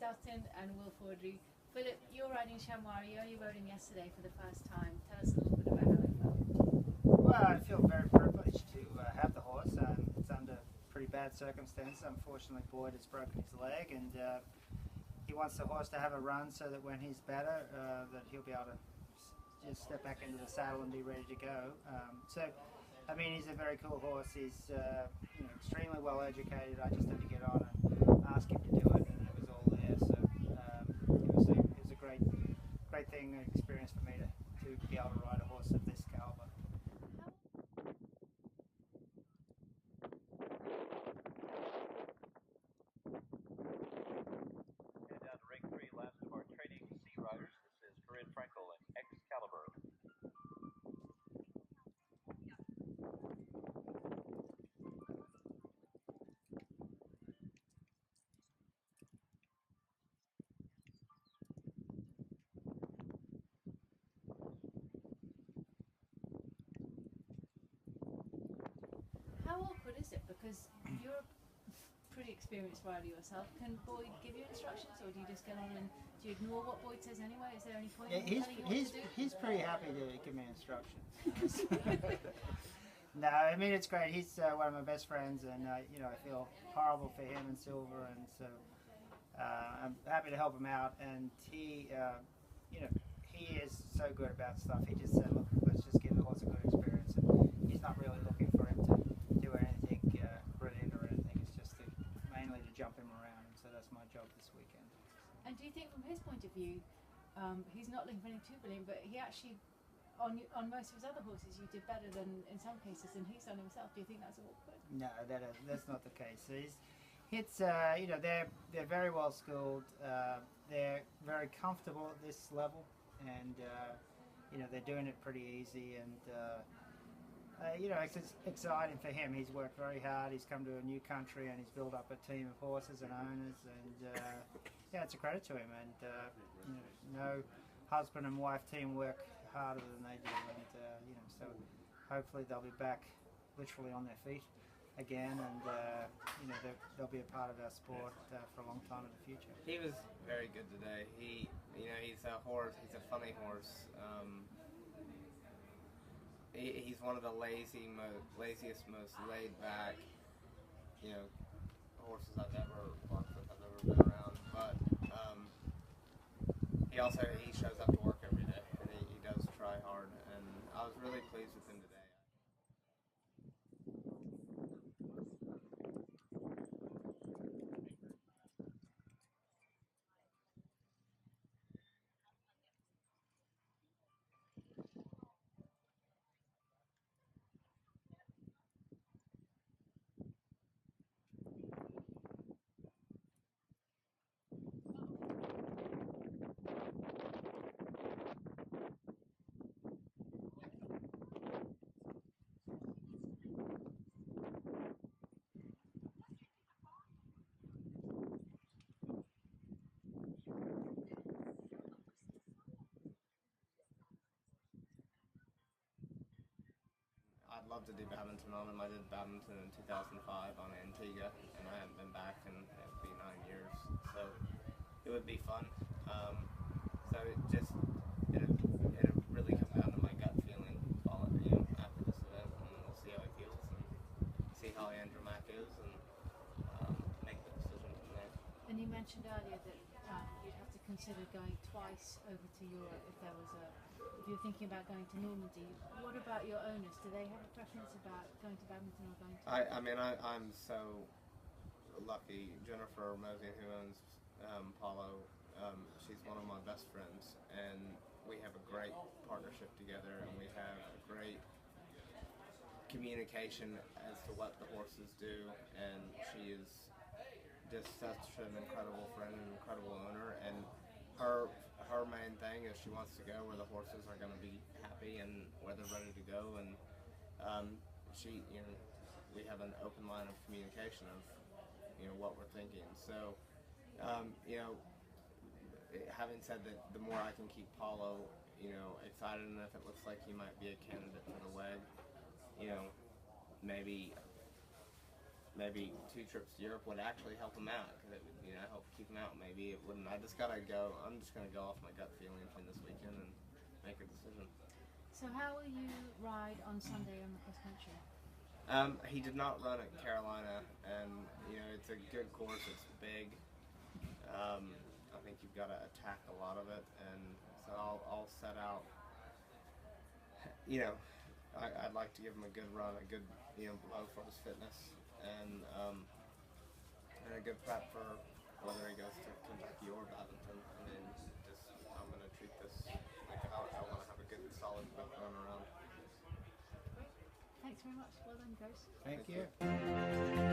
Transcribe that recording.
Dutton and Faudree. Philip, you're riding Chamois. You only rode him yesterday for the first time. Tell us a little bit about how it felt. Well, I feel very privileged to have the horse. It's under pretty bad circumstances. Unfortunately, Boyd has broken his leg, and he wants the horse to have a run so that when he's better, that he'll be able to just step back into the saddle and be ready to go. I mean, he's a very cool horse. He's extremely well educated. I just had to get on and ask him to do it, and it was all there. So it was a great thing, an experience for me to be able to ride a horse of this caliber. And down to ring 3, last of our training sea riders. This is Corinne Frankel and Excalibur. How awkward is it? Because you're a pretty experienced rider yourself. Can Boyd give you instructions, or do you just get on and do you ignore what Boyd says anyway? Is there any point in telling you what to do? He's pretty happy to give me instructions. No, I mean, it's great. He's one of my best friends, and I feel horrible for him and Silver, and so I'm happy to help him out. And he is so good about stuff. He just said, look, let's just give the horse a good experience, and he's not really looking for him to do anything brilliant or anything. It's just mainly to jump him around, and so that's my job this weekend. And do you think, from his point of view, he's not looking for anything too brilliant, but he actually, on most of his other horses, you did better than in some cases than he's done himself. Do you think that's awkward? No, that's not the case. They're very well schooled. They're very comfortable at this level, and they're doing it pretty easy. And it's exciting for him. He's worked very hard. He's come to a new country, and he's built up a team of horses and owners. And it's a credit to him. And no husband and wife team work harder than they do. And so hopefully they'll be back literally on their feet again, and they'll be a part of our sport for a long time in the future. He was very good today. He's a horse. He's a funny horse. He's one of the laziest, most laid back, horses I've ever worked with. I've ever been around. But he shows up to work every day, and he does try hard. And I was really pleased with him today. I'd love to do badminton on him. I did badminton in 2005 on Antigua, and I haven't been back in it'll be 9 years. So it would be fun. It'll really come down to my gut feeling after this event, and then we'll see how he feels and see how Andromac is, and make the decision from there. And you mentioned earlier that you'd have to consider going twice over to Europe if you're thinking about going to Normandy. What about your owners? Do they have a preference about going to badminton or going to... I'm so lucky. Jennifer Mosey, who owns Paulo, she's one of my best friends, and we have a great partnership together, and we have a great communication as to what the horses do, and she is just such an incredible friend and incredible owner, and her main thing is she wants to go where the horses are going to be happy and where they're ready to go, and we have an open line of communication of what we're thinking. So having said that, the more I can keep Paulo excited, and if it looks like he might be a candidate for the WEG, maybe maybe 2 trips to Europe would actually help him out, because it would, help keep him out. Maybe it wouldn't. I'm just gonna go off my gut feeling from this weekend and make a decision. So how will you ride on Sunday on the cross country? He did not run at Carolina, and it's a good course. It's big. I think you've got to attack a lot of it, and so I'll set out. I'd like to give him a good run, a good blow for his fitness, and a good prep for whether he goes to Kentucky or Dutton. I mean, I'm going to treat this like I want to have a good, solid quick run around. Great. Thanks very much. Well done, guys. Thank you.